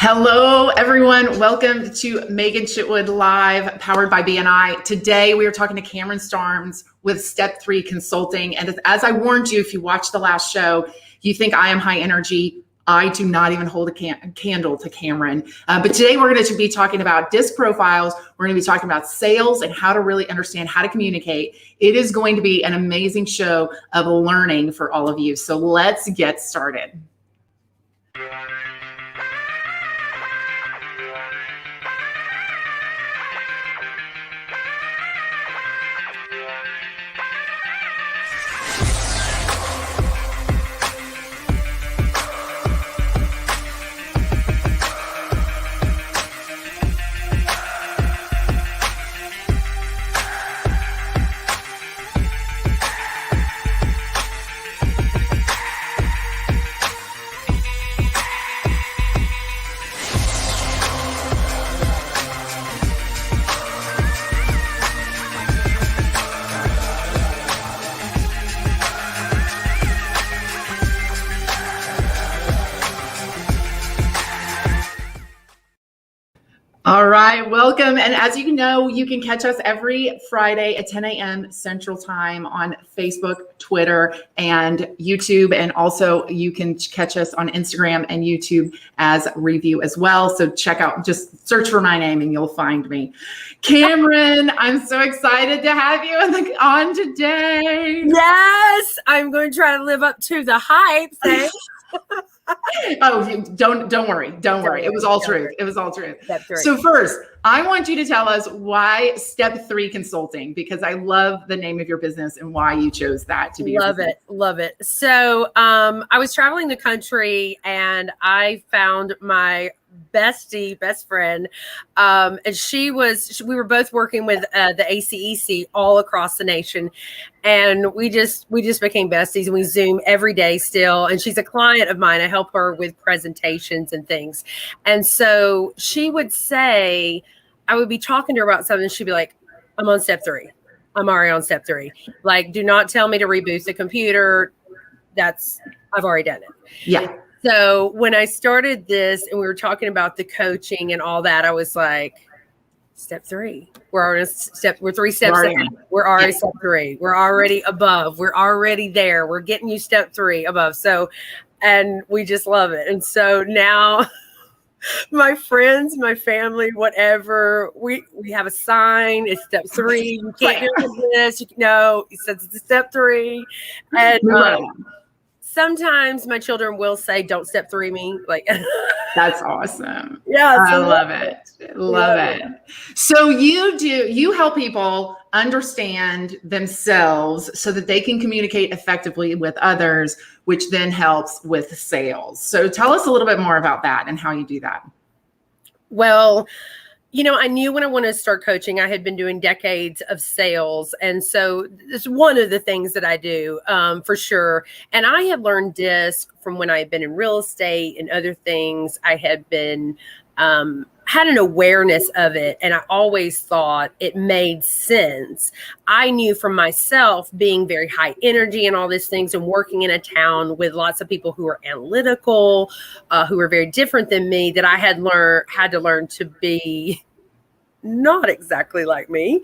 Hello, everyone. Welcome to Megan Chitwood Live, powered by BNI. Today, we are talking to Cameron Starnes with Step 3 Consulting. And as I warned you, if you watched the last show, you think I am high energy. I do not even hold a candle to Cameron. But today, we're going to be talking about disc profiles. We're going to be talking about sales and how to really understand how to communicate. It is going to be an amazing show of learning for all of you. So let's get started. All right, welcome. And as you know, you can catch us every Friday at 10 a.m. Central Time on Facebook, Twitter, and YouTube. And also you can catch us on Instagram and YouTube as Review as well. So check out, just search for my name and you'll find me. Cameron, I'm so excited to have you on today. Yes, I'm going to try to live up to the hype. Oh, don't worry. It was all truth. So first, I want you to tell us why Step 3 Consulting, because I love the name of your business and why you chose that to be your business. Love it. So I was traveling the country and I found my best friend. And we were both working with the ACEC all across the nation. And we just became besties, and we Zoom every day still. And she's a client of mine. I help her with presentations and things. And so she would say, I would be talking to her about something. And she'd be like, I'm on step 3. I'm already on step 3. Like, do not tell me to reboot the computer. I've already done it. Yeah. So when I started this and we were talking about the coaching and all that, I was like, step 3. We're 3 steps ahead. We're already step 3. We're already above. We're already there. We're getting you step 3 above. So, and we just love it. And so now my friends, my family, whatever, we have a sign. It's step 3. You can't do this. No, it says it's step 3. And sometimes my children will say, don't step 3 me. Like, that's awesome. Yeah. I love it. Love it. So you help people understand themselves so that they can communicate effectively with others, which then helps with sales. So tell us a little bit more about that and how you do that. Well, I knew when I wanted to start coaching, I had been doing decades of sales. And so it's one of the things that I do for sure. And I had learned DISC from when I had been in real estate and other things. I had been, had an awareness of it. And I always thought it made sense. I knew from myself being very high energy and all these things and working in a town with lots of people who are analytical, who are very different than me, that I had to learn to be not exactly like me.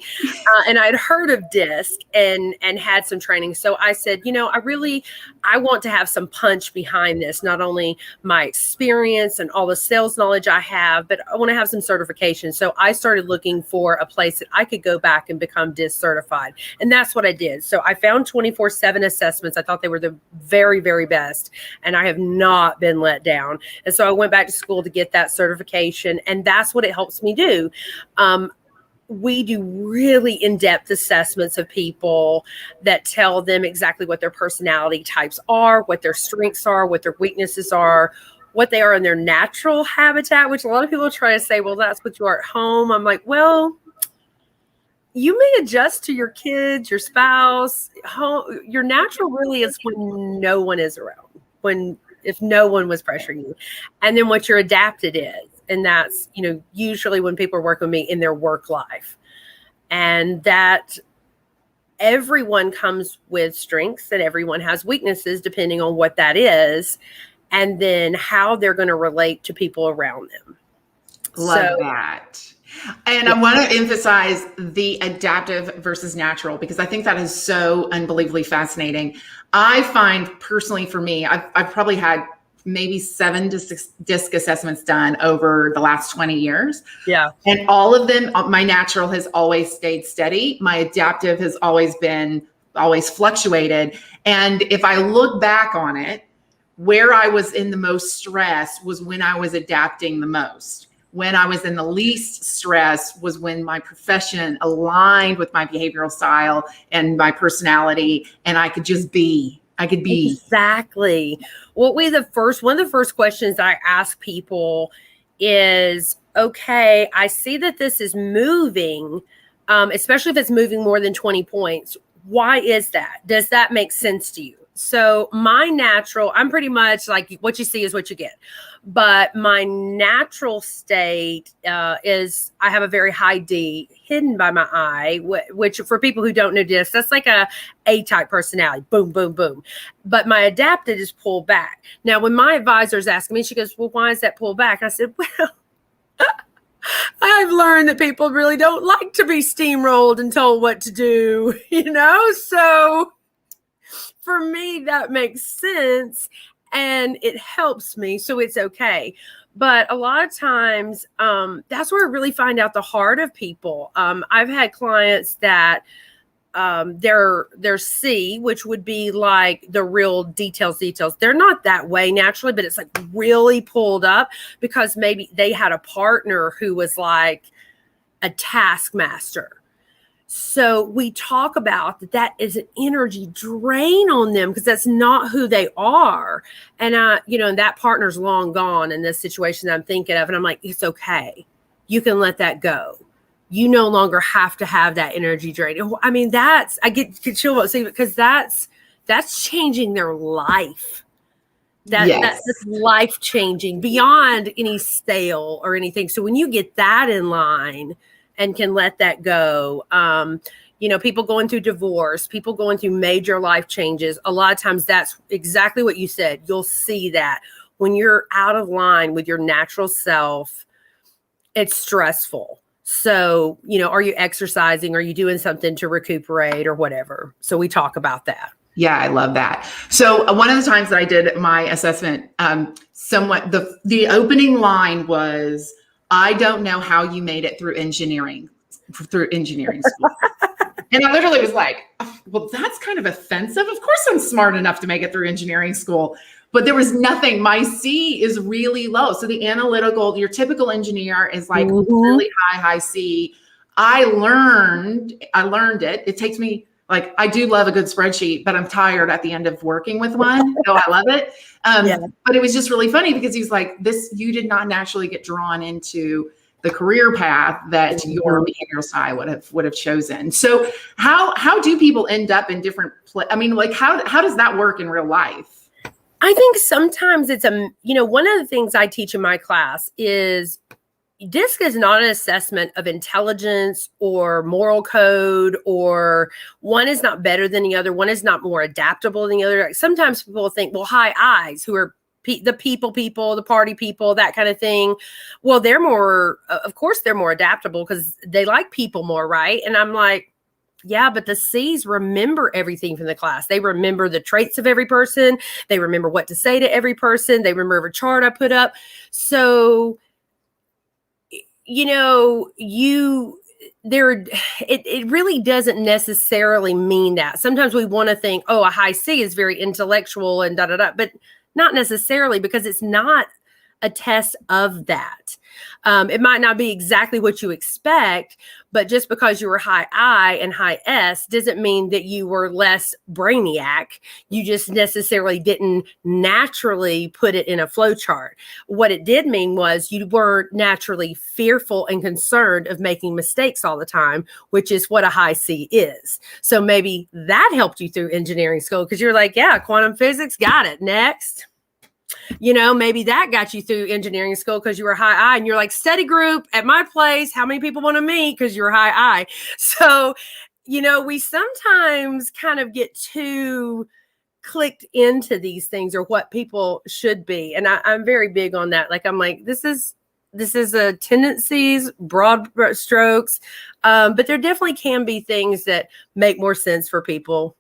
And I'd heard of DISC and had some training. So I said, I want to have some punch behind this, not only my experience and all the sales knowledge I have, but I want to have some certification. So I started looking for a place that I could go back and become DISC certified. And that's what I did. So I found 24/7 assessments. I thought they were the very, very best. And I have not been let down. And so I went back to school to get that certification. And that's what it helps me do. We do really in-depth assessments of people that tell them exactly what their personality types are, what their strengths are, what their weaknesses are, what they are in their natural habitat, which a lot of people try to say, well, that's what you are at home. I'm like, well, you may adjust to your kids, your spouse. Your natural really is when no one is around, if no one was pressuring you. And then what your adapted is. And that's, usually when people are working with me in their work life. And that everyone comes with strengths and everyone has weaknesses depending on what that is. and then how they're going to relate to people around them. Love that. And I want to emphasize the adaptive versus natural, because I think that is so unbelievably fascinating. I find personally for me, I've probably had maybe 7 to 6 DISC assessments done over the last 20 years. Yeah. And all of them, my natural has always stayed steady. My adaptive has always fluctuated. And if I look back on it, where I was in the most stress was when I was adapting the most. When I was in the least stress was when my profession aligned with my behavioral style and my personality, and I could just be. Exactly. One of the first questions I ask people is, okay, I see that this is moving, especially if it's moving more than 20 points. Why is that? Does that make sense to you? So my natural, I'm pretty much like what you see is what you get. But my natural state is I have a very high D hidden by my eye, which for people who don't know this, that's like a type personality. Boom, boom, boom. But my adapted is pulled back. Now, when my advisor's asking me, she goes, well, why is that pulled back? I said, well, I've learned that people really don't like to be steamrolled and told what to do, So for me, that makes sense and it helps me. So it's okay. But a lot of times, that's where I really find out the heart of people. I've had clients that they're C, which would be like the real details. They're not that way naturally, but it's like really pulled up because maybe they had a partner who was like a taskmaster. So we talk about that is an energy drain on them because that's not who they are. And that partner's long gone in this situation that I'm thinking of. And I'm like, it's okay. You can let that go. You no longer have to have that energy drain. I mean, I get chill about saying because that's changing their life. That's life changing beyond any sale or anything. So when you get that in line and can let that go, people going through divorce, people going through major life changes, a lot of times that's exactly what you said. You'll see that when you're out of line with your natural self, it's stressful. So, are you exercising? Are you doing something to recuperate or whatever? So we talk about that. Yeah, I love that. So one of the times that I did my assessment, somewhat the opening line was, I don't know how you made it through engineering school. And I literally was like, well, that's kind of offensive. Of course I'm smart enough to make it through engineering school. But there was nothing. My C is really low. So the analytical, your typical engineer is like really high C. I learned it. It takes me, like, I do love a good spreadsheet, but I'm tired at the end of working with one. So I love it. But it was just really funny because he's like, you did not naturally get drawn into the career path that your behavioral style would have chosen. So how do people end up in different how does that work in real life? I think sometimes it's one of the things I teach in my class is DISC is not an assessment of intelligence or moral code, or one is not better than the other. One is not more adaptable than the other. Sometimes people think, well, high I's, who are the people, the party people, that kind of thing. Well, they're more, of course, they're more adaptable because they like people more, right? And I'm like, yeah, but the C's remember everything from the class. They remember the traits of every person. They remember what to say to every person. They remember every chart I put up. So, it really doesn't necessarily mean that. Sometimes we want to think, oh, a high C is very intellectual and but not necessarily, because it's not a test of that. It might not be exactly what you expect, but just because you were high I and high S doesn't mean that you were less brainiac. You just necessarily didn't naturally put it in a flow chart. What it did mean was you weren't naturally fearful and concerned of making mistakes all the time, which is what a high C is. So maybe that helped you through engineering school because you're like, yeah, quantum physics, got it. Next. Maybe that got you through engineering school because you were high I and you're like, study group at my place. How many people want to meet? Because you're high I. So, we sometimes kind of get too clicked into these things or what people should be. And I'm very big on that. Like, I'm like, this is a tendencies, broad strokes. But there definitely can be things that make more sense for people,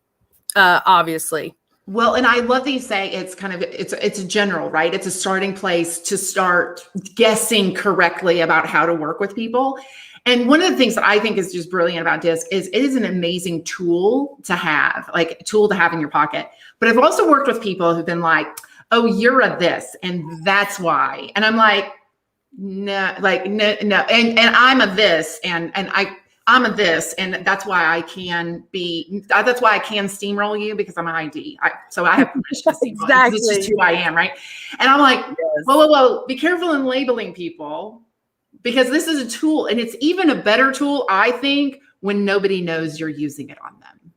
obviously. Well, and I love that you say it's kind of, it's a general, right? It's a starting place to start guessing correctly about how to work with people. And one of the things that I think is just brilliant about DISC is it is an amazing tool to have, like a tool to have in your pocket. But I've also worked with people who've been like, oh, you're a this, and that's why. And I'm like, no, like, no. And I'm a this, and I'm a this, and that's why I can steamroll you because I'm an ID. So I have permission to steamroll. Exactly. This is just who I am, right? And I'm like, whoa, be careful in labeling people because this is a tool, and it's even a better tool, I think, when nobody knows you're using it on them.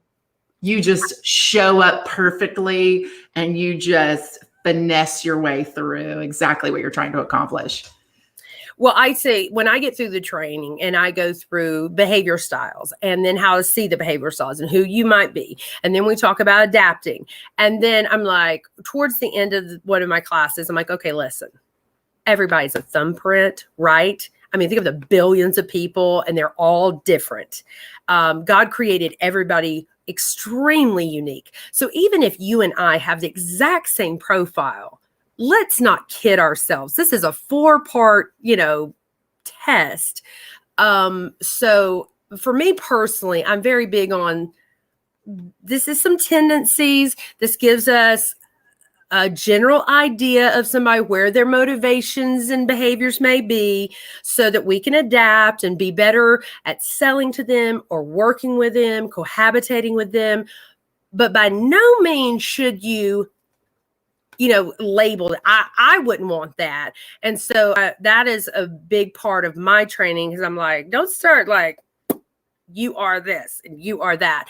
You just show up perfectly, and you just finesse your way through exactly what you're trying to accomplish. Well, I say when I get through the training and I go through behavior styles and then how to see the behavior styles and who you might be. And then we talk about adapting. And then I'm like, towards the end of one of my classes, I'm like, okay, listen, everybody's a thumbprint, right? I mean, think of the billions of people and they're all different. God created everybody extremely unique. So even if you and I have the exact same profile, let's not kid ourselves. This is a 4-part, test. So for me personally, I'm very big on, this is some tendencies. This gives us a general idea of somebody, where their motivations and behaviors may be, so that we can adapt and be better at selling to them or working with them, cohabitating with them. But by no means should you labeled. I wouldn't want that. And so that is a big part of my training, because I'm like, don't start like, you are this and you are that.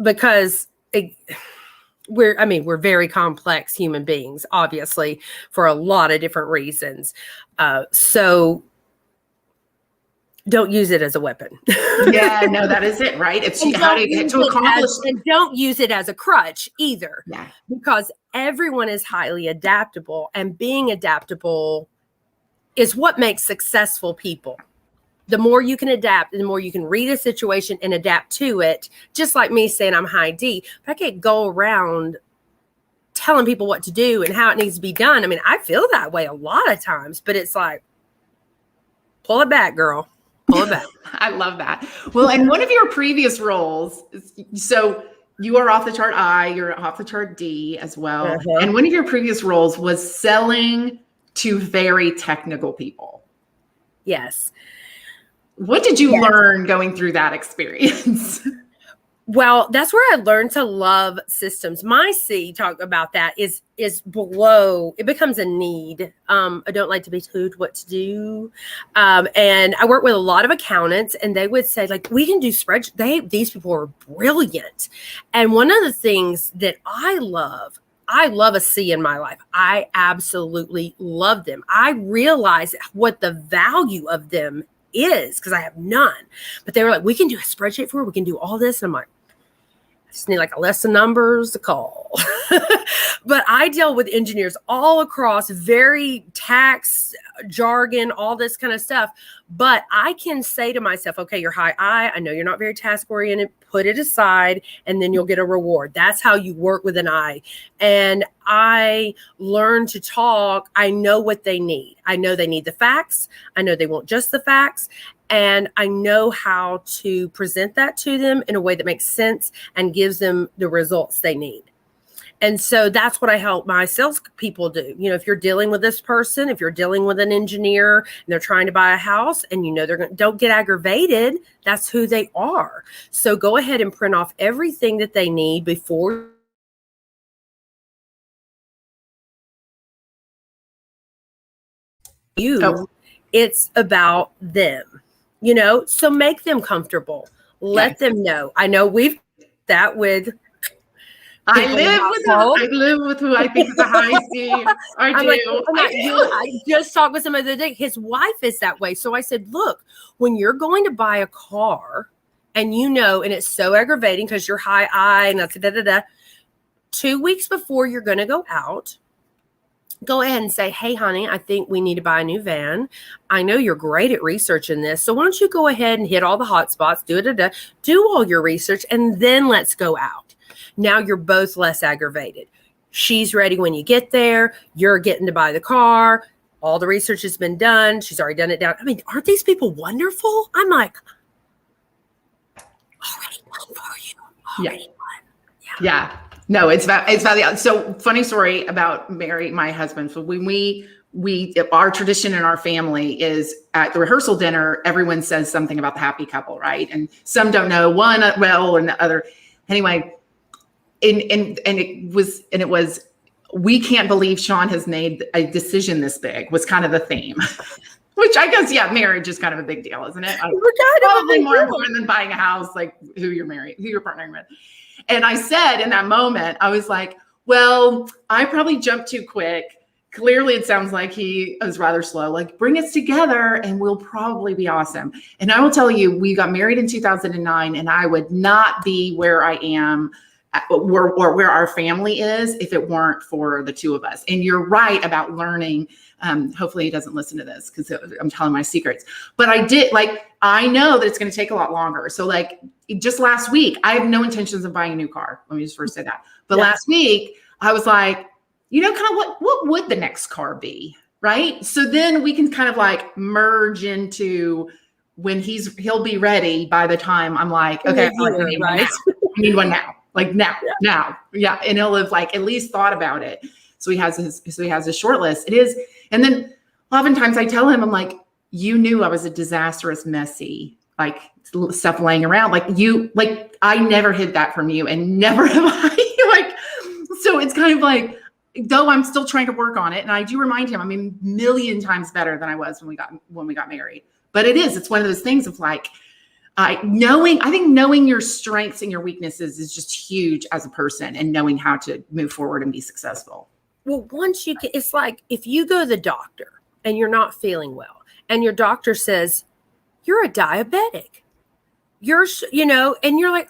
Because we're very complex human beings, obviously, for a lot of different reasons. So don't use it as a weapon. Yeah, no, that is it, right? It's how to accomplish. And don't use it as a crutch either. Yeah. Because everyone is highly adaptable, and being adaptable is what makes successful people. The more you can adapt, and the more you can read a situation and adapt to it, just like me saying I'm high D, but I can't go around telling people what to do and how it needs to be done. I mean, I feel that way a lot of times, but it's like, pull it back, girl. Pull it back. I love that. Well, in one of your previous roles, so you are off the chart I, you're off the chart D as well. Uh-huh. And one of your previous roles was selling to very technical people. Yes. What did you learn going through that experience? Well, that's where I learned to love systems. My C, talk about that, is below. It becomes a need. I don't like to be told what to do. And I work with a lot of accountants, and they would say, like, we can do spreadsheets. These people are brilliant. And one of the things that I love a C in my life. I absolutely love them. I realize what the value of them is, because I have none. But they were like, we can do a spreadsheet for it. We can do all this. And I'm like, I just need like a list of numbers to call. But I deal with engineers all across, very tax jargon, all this kind of stuff. But I can say to myself, okay, you're high I know you're not very task oriented. Put it aside, and then you'll get a reward. That's how you work with an I. And I learn to talk. I know what they need. I know they need the facts. I know they want just the facts. And I know how to present that to them in a way that makes sense and gives them the results they need. And so that's what I help my sales people do. If you're dealing with this person, if you're dealing with an engineer and they're trying to buy a house, and don't get aggravated. That's who they are. So go ahead and print off everything that they need before you. Oh. It's about them. So make them comfortable. Let them know. I know we've that with. I live with who I think is a high C. I just talked with somebody the other day. His wife is that way. So I said, look, when you're going to buy a car, and and it's so aggravating because you're high I and that's 2 weeks before you're going to go out, go ahead and say, hey, honey, I think we need to buy a new van. I know you're great at researching this. So why don't you go ahead and hit all the hot spots, do all your research, and then let's go out. Now you're both less aggravated. She's ready when you get there. You're getting to buy the car. All the research has been done. She's already done it down. I mean, aren't these people wonderful? I'm like, already done for you. Already done. Yeah. No, it's about the, so funny story about my husband. So when we our tradition in our family is at the rehearsal dinner, everyone says something about the happy couple, right? And some don't know one well and the other. Anyway, and it was we can't believe Sean has made a decision this big was kind of the theme. Which I guess, marriage is kind of a big deal, isn't it? Like, probably more important than buying a house, like who you're partnering with. And I said in that moment, I was like, well, I probably jumped too quick. Clearly, it sounds like he was rather slow. Like, bring us together and we'll probably be awesome. And I will tell you, we got married in 2009 and I would not be where I am or where our family is if it weren't for the two of us. And you're right about learning. Hopefully he doesn't listen to this because I'm telling my secrets, but I know that it's going to take a lot longer. So like just last week, I have no intentions of buying a new car. Let me just first say that. But last week I was like, kind of what would the next car be? Right. So then we can kind of like merge into when he'll be ready by the time I'm like, okay, I need one now. Like now. Yeah. And he'll have like at least thought about it. So he has his short list. It is. And then oftentimes I tell him, I'm like, you knew I was a disastrous, messy, like stuff laying around. I never hid that from you and never have I so it's kind of like, though I'm still trying to work on it. And I do remind him, I'm a million times better than I was when we got married. But it's one of those things of like, I think knowing your strengths and your weaknesses is just huge as a person and knowing how to move forward and be successful. Well, it's like if you go to the doctor and you're not feeling well and your doctor says, you're a diabetic, and you're like,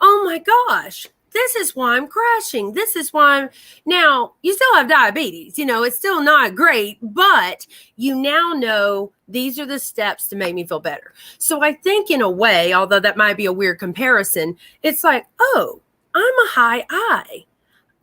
oh my gosh, this is why I'm crashing. This is why now you still have diabetes, it's still not great, but you now know these are the steps to make me feel better. So I think in a way, although that might be a weird comparison, it's like, oh, I'm a high I.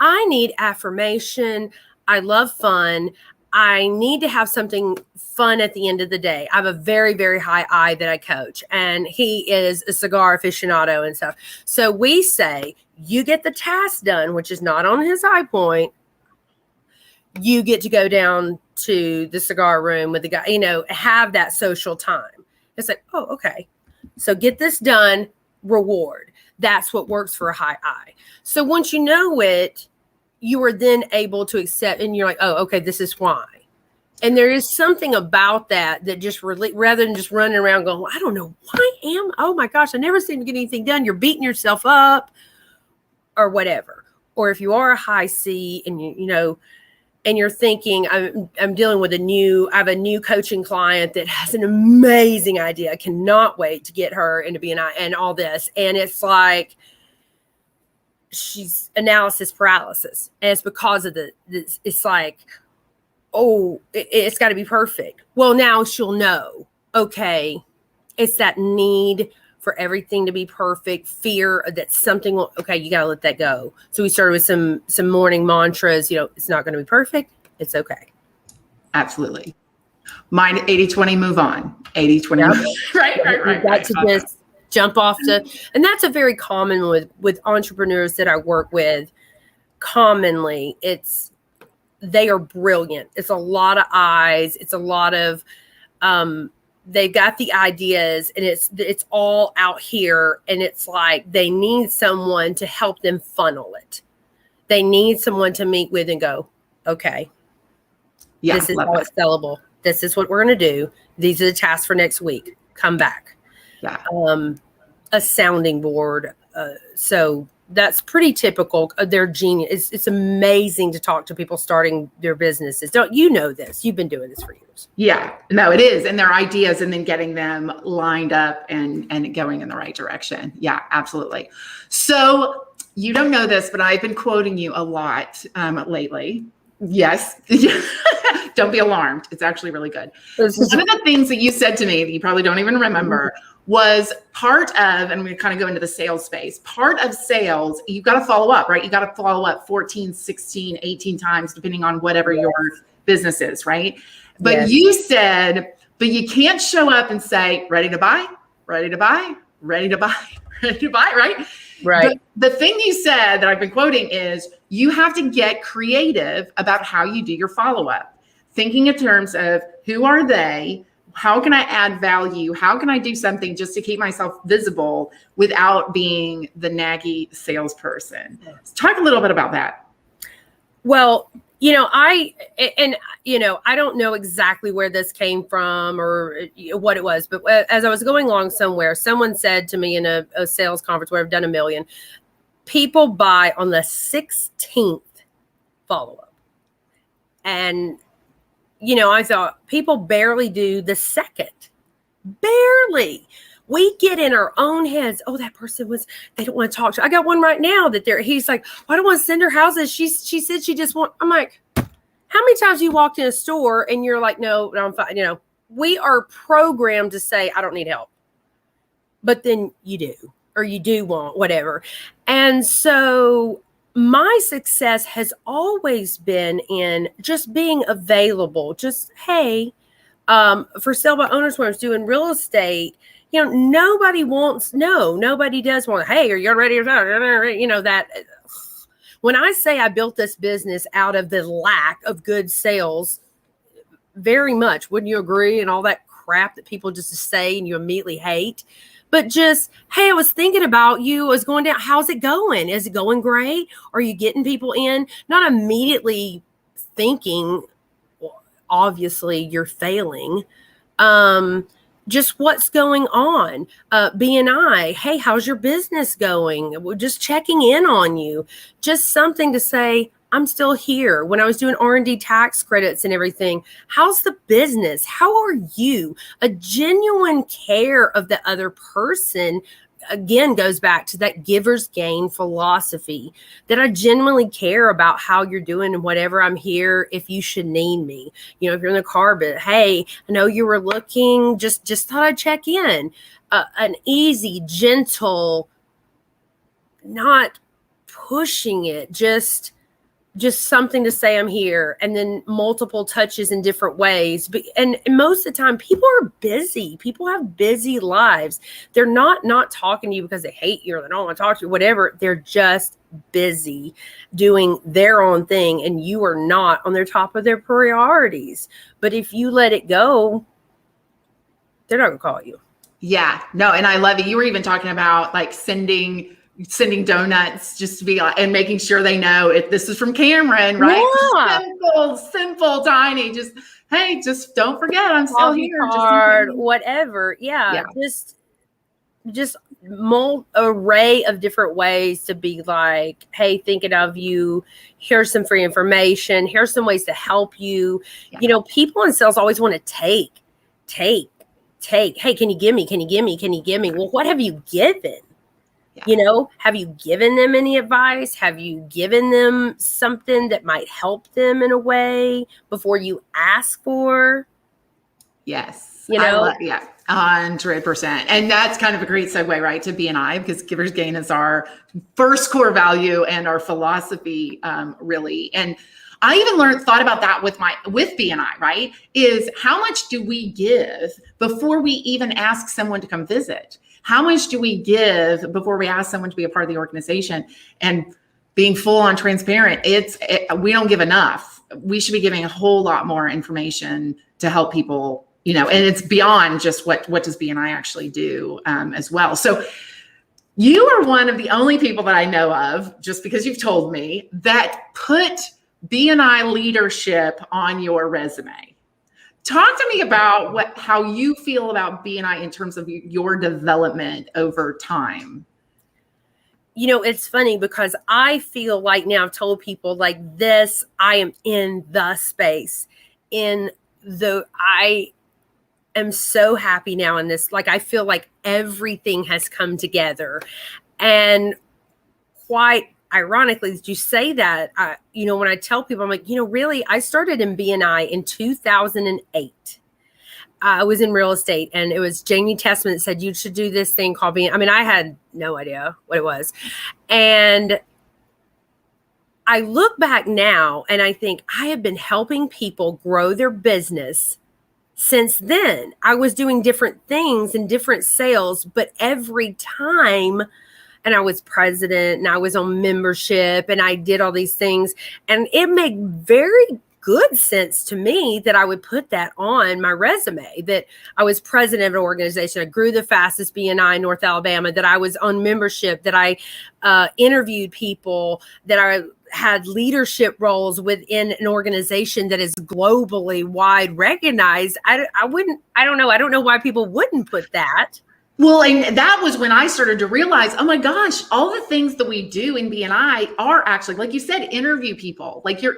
I need affirmation. I love fun. I need to have something fun at the end of the day. I have a very, very high I that I coach, and he is a cigar aficionado and stuff. So we say, you get the task done, which is not on his high point. You get to go down to the cigar room with the guy, have that social time. It's like, oh, okay. So get this done, reward. That's what works for a high I. So once you know it, you are then able to accept, and you're like, oh, okay, this is why. And there is something about that just really, rather than just running around going, well, I don't know why oh my gosh, I never seem to get anything done. You're beating yourself up or whatever. Or if you are a high C and and you're thinking, I'm dealing with I have a new coaching client that has an amazing idea. I cannot wait to get her into BNI and all this. And it's like, she's analysis paralysis. And it's because of it's like, oh, it's got to be perfect. Well, now she'll know, okay, it's that need for everything to be perfect, fear that something will, okay, you got to let that go. So we started with some morning mantras, it's not going to be perfect. It's okay. Absolutely. Mine 80-20 move on. 80-20. Yep. Right. You've got to just jump off and that's a very common with entrepreneurs that I work with. Commonly, they are brilliant. It's a lot of eyes. It's a lot of, they've got the ideas and it's all out here. And it's like, they need someone to help them funnel it. They need someone to meet with and go, okay, this is how it's sellable. This is what we're going to do. These are the tasks for next week. Come back. Yeah. A sounding board. So that's pretty typical. They're genius. It's amazing to talk to people starting their businesses. Don't you know this? You've been doing this for years. Yeah, no, it is. And their ideas and then getting them lined up and going in the right direction. Yeah, absolutely. So You don't know this, but I've been quoting you a lot lately. Yes. Don't be alarmed. It's actually really good. One of the things that you said to me that you probably don't even remember was part of, and we kind of go into the sales space, part of sales, you've got to follow up, right? You got to follow up 14, 16, 18 times, depending on whatever your business is, right? But you said, but you can't show up and say, ready to buy, ready to buy, ready to buy, ready to buy, right? Right. The thing you said that I've been quoting is you have to get creative about how you do your follow-up, thinking in terms of who are they? How can I add value? How can I do something just to keep myself visible without being the naggy salesperson? Talk a little bit about that. Well, I don't know exactly where this came from or what it was, but as I was going along somewhere, someone said to me in a sales conference where I've done 1 million, people buy on the 16th follow-up. And, I thought people barely do the second. Barely. We get in our own heads. Oh, that person they don't want to talk to. I got one right now that he's like, I don't want to send her houses. She said she just I'm like, how many times you walked in a store and you're like, no, I'm fine. We are programmed to say, I don't need help. But then you do, or you do want whatever. And so my success has always been in just being available. Just, hey, for sale by owners when I was doing real estate, nobody does want, hey, are you ready? That when I say I built this business out of the lack of good sales, very much, wouldn't you agree? And all that crap that people just say and you immediately hate. But just, hey, I was thinking about you. I was going down. How's it going? Is it going great? Are you getting people in? Not immediately thinking, well, obviously you're failing. Just what's going on. BNI, hey, how's your business going? We're just checking in on you. Just something to say, I'm still here. When I was doing R&D tax credits and everything, how's the business? How are you? A genuine care of the other person, again, goes back to that giver's gain philosophy, that I genuinely care about how you're doing and whatever. I'm here if you should need me. If you're in the car, but hey, I know you were looking, just thought I'd check in. An easy, gentle, not pushing it, just something to say I'm here, and then multiple touches in different ways. But and most of the time people are busy. People have busy lives. They're not talking to you because they hate you or they don't want to talk to you, whatever. They're just busy doing their own thing, and you are not on their top of their priorities. But if you let it go, they're not gonna call you. Yeah, no, and I love it. You were even talking about like sending donuts just to be like, and making sure they know if this is from Cameron, right? Yeah. Simple, tiny. Just, hey, just don't forget I'm still here. Card, whatever. Yeah. Just array of different ways to be like, hey, thinking of you. Here's some free information. Here's some ways to help you. Yeah. People in sales always want to take. Hey, can you give me? Can you give me? Can you give me? Well, what have you given? Yeah. Have you given them any advice? Have you given them something that might help them in a way before you ask for? Yes. 100%. And that's kind of a great segue, right, to BNI, because giver's gain is our first core value and our philosophy, really. And I even thought about that with BNI, right? Is how much do we give before we even ask someone to come visit? How much do we give before we ask someone to be a part of the organization? And being full on transparent, we don't give enough. We should be giving a whole lot more information to help people, and it's beyond just what does BNI actually do as well. So you are one of the only people that I know of, just because you've told me, that put BNI leadership on your resume. Talk to me about how you feel about BNI in terms of your development over time. It's funny because I feel like now I've told people like this, I am in the space. I am so happy now in this. Like, I feel like everything has come together. And quite ironically that you say that. When I tell people, I'm like, really, I started in BNI in 2008. I was in real estate, and it was Jamie Tessman that said you should do this thing called BNI. I mean, I had no idea what it was. And I look back now and I think I have been helping people grow their business since then. I was doing different things and different sales, but every time, and I was president and I was on membership and I did all these things, and it made very good sense to me that I would put that on my resume, that I was president of an organization. I grew the fastest BNI in North Alabama, that I was on membership, that I interviewed people, that I had leadership roles within an organization that is globally wide recognized. I don't know why people wouldn't put that. Well, and that was when I started to realize, oh my gosh, all the things that we do in BNI are actually, like you said, interview people. Like you're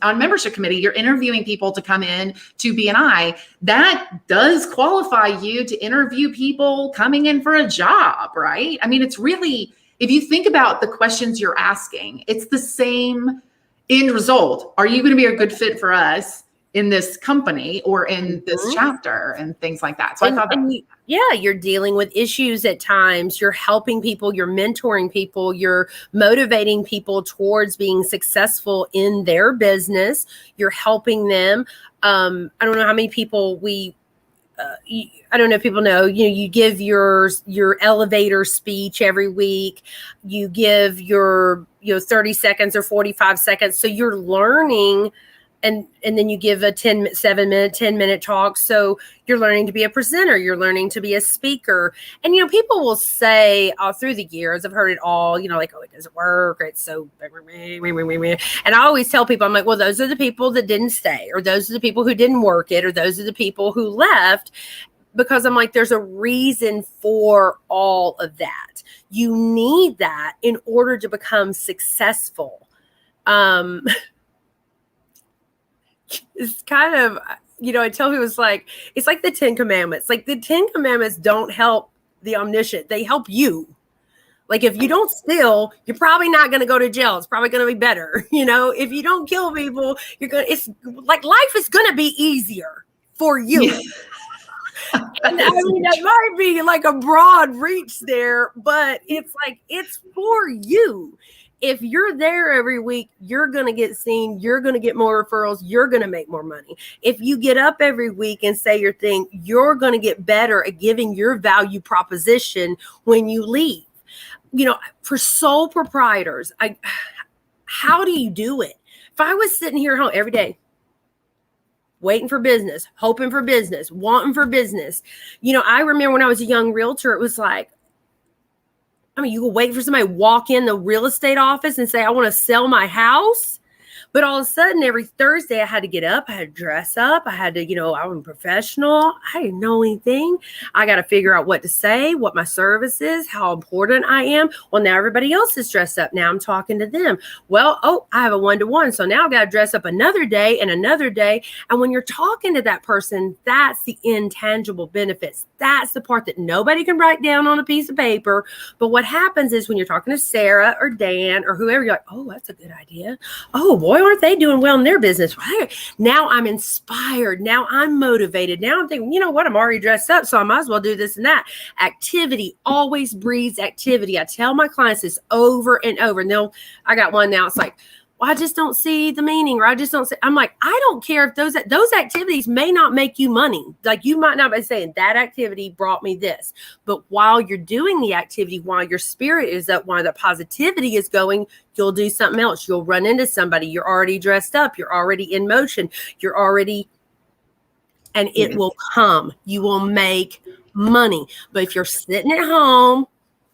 on membership committee, you're interviewing people to come in to BNI. That does qualify you to interview people coming in for a job, right? I mean, it's really, if you think about the questions you're asking, it's the same end result. Are you going to be a good fit for us in this company or in this chapter and things like that? So I thought that. You're dealing with issues at times. You're helping people, you're mentoring people, you're motivating people towards being successful in their business. You're helping them. I don't know how many people I don't know if people know, you give your elevator speech every week. You give your 30 seconds or 45 seconds. So you're learning. And then you give a 10-minute talk. So you're learning to be a presenter. You're learning to be a speaker. And, people will say all through the years, I've heard it all, like, oh, it doesn't work. Or it's so, and I always tell people, I'm like, well, those are the people that didn't stay, or those are the people who didn't work it, or those are the people who left. Because I'm like, there's a reason for all of that. You need that in order to become successful. It's kind of, I tell people it's like the 10 Commandments. Like the 10 Commandments don't help the omniscient. They help you. Like if you don't steal, you're probably not going to go to jail. It's probably going to be better. If you don't kill people, it's like life is going to be easier for you. Yeah. And I mean, that might be like a broad reach there, but it's like, it's for you. If you're there every week, you're going to get seen. You're going to get more referrals. You're going to make more money. If you get up every week and say your thing, you're going to get better at giving your value proposition when you leave. For sole proprietors, how do you do it? If I was sitting here at home every day, waiting for business, hoping for business, wanting for business, I remember when I was a young realtor, it was like, you could wait for somebody to walk in the real estate office and say, I want to sell my house. But all of a sudden, every Thursday, I had to get up. I had to dress up. I had to, I was a professional. I didn't know anything. I got to figure out what to say, what my service is, how important I am. Well, now everybody else is dressed up. Now I'm talking to them. Well, I have a one-to-one. So now I've got to dress up another day and another day. And when you're talking to that person, that's the intangible benefits. That's the part that nobody can write down on a piece of paper. But what happens is when you're talking to Sarah or Dan or whoever, you're like, oh, that's a good idea. Oh, boy, aren't they doing well in their business? Now I'm inspired. Now I'm motivated. Now I'm thinking, you know what? I'm already dressed up, so I might as well do this and that. Activity always breeds activity. I tell my clients this over and over. And I got one now. It's like, well, I just don't see the meaning, or I just don't see. I'm like, I don't care if those activities may not make you money. Like you might not be saying that activity brought me this, but while you're doing the activity, while your spirit is up, while the positivity is going, you'll do something else. You'll run into somebody. You're already dressed up. You're already in motion. And it will come. You will make money. But if you're sitting at home,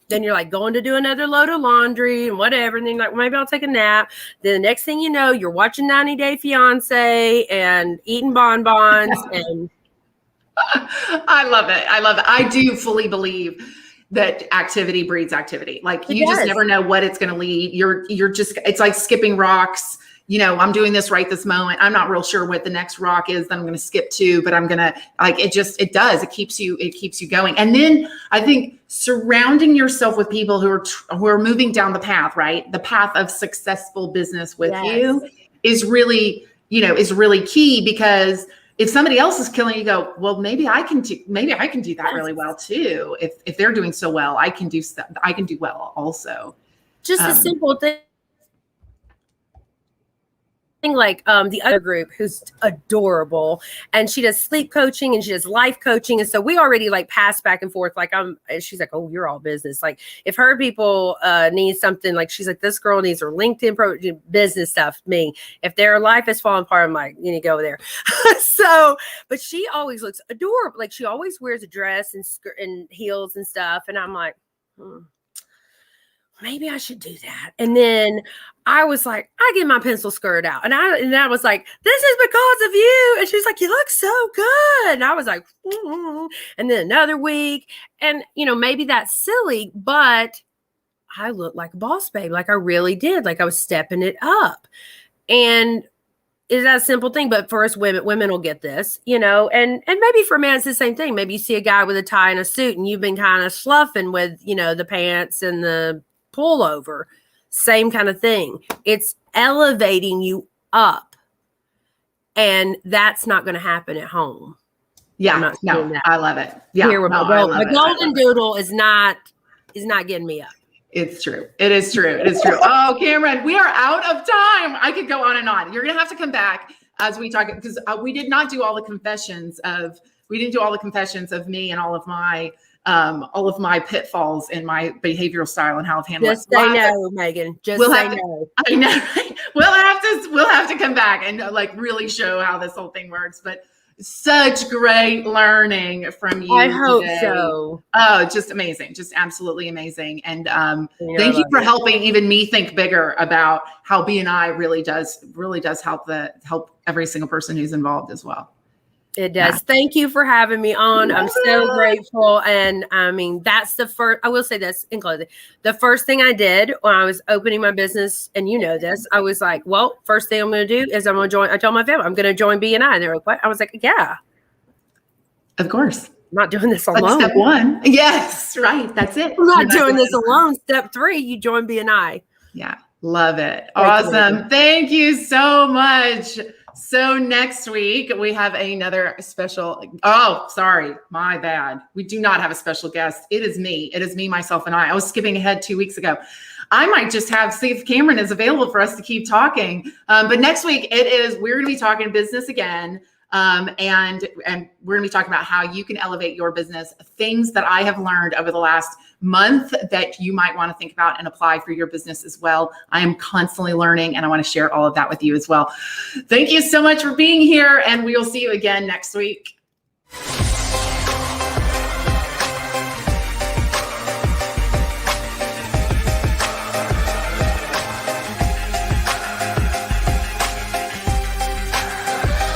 then you're like going to do another load of laundry and whatever. And then you're like, well, maybe I'll take a nap. Then the next thing you know, you're watching 90 Day Fiance and eating bonbons. And I love it. I do fully believe that activity breeds activity. Like you just never know what it's going to lead. You're just, it's like skipping rocks. I'm doing this right this moment. I'm not real sure what the next rock is that I'm going to skip to, but I'm going to it keeps you going. And then I think surrounding yourself with people who are moving down the path, right? The path of successful business with you is really key, because if somebody else is killing, you go, well, maybe I can do that really well too. If they're doing so well, I can do well also. Just a simple thing. Like the other group, who's adorable, and she does sleep coaching and she does life coaching, and so we already like pass back and forth. Like she's like, oh, you're all business. Like if her people need something, like she's like, this girl needs her LinkedIn business stuff. Me, if their life is falling apart, I'm like, you need to go there. So, but she always looks adorable. Like she always wears a dress and skirt and heels and stuff, and I'm like, maybe I should do that. And then I was like, I get my pencil skirt out. And I was like, this is because of you. And she's like, you look so good. And I was like, and then another week. And, maybe that's silly, but I looked like a boss babe. Like I really did. Like I was stepping it up. And it's that simple thing. But for us women will get this, and maybe for men, it's the same thing. Maybe you see a guy with a tie and a suit and you've been kind of sloughing with, the pants and the pullover, same kind of thing. It's elevating you up, and that's not going to happen at home. Yeah, no, I love it. Yeah, the golden doodle is not getting me up. It's true. It is true. It is true. Oh, Cameron, we are out of time. I could go on and on. You're going to have to come back as we talk, because we didn't do all the confessions of me and all of my pitfalls in my behavioral style and how I've handled it. Just say no, Megan. Just say no. I know. We'll have to come back and really show how this whole thing works. But such great learning from you. I hope today. So. Oh, just amazing. Just absolutely amazing. And thank you for helping even me think bigger about how BNI really does help every single person who's involved as well. It does. Yeah. Thank you for having me on. I'm so grateful. And I mean, that's I will say this in closing. The first thing I did when I was opening my business, and this, I was like, well, first thing I'm going to do is I'm going to join. I told my family, I'm going to join BNI. And they were like, what? I was like, yeah. Of course. I'm not doing this alone. Step 1. Yes, right. That's it. I'm not doing this alone. Step 3, you join BNI. Yeah. Love it. Awesome. Thank you so much. So next week we have another special. Oh, sorry. My bad. We do not have a special guest. It is me, myself, and I. I was skipping ahead 2 weeks ago. I might just see if Cameron is available for us to keep talking. But next week we're going to be talking business again. And we're going to be talking about how you can elevate your business, things that I have learned over the last month that you might want to think about and apply for your business as well. I am constantly learning, and I want to share all of that with you as well. Thank you so much for being here, and we will see you again next week.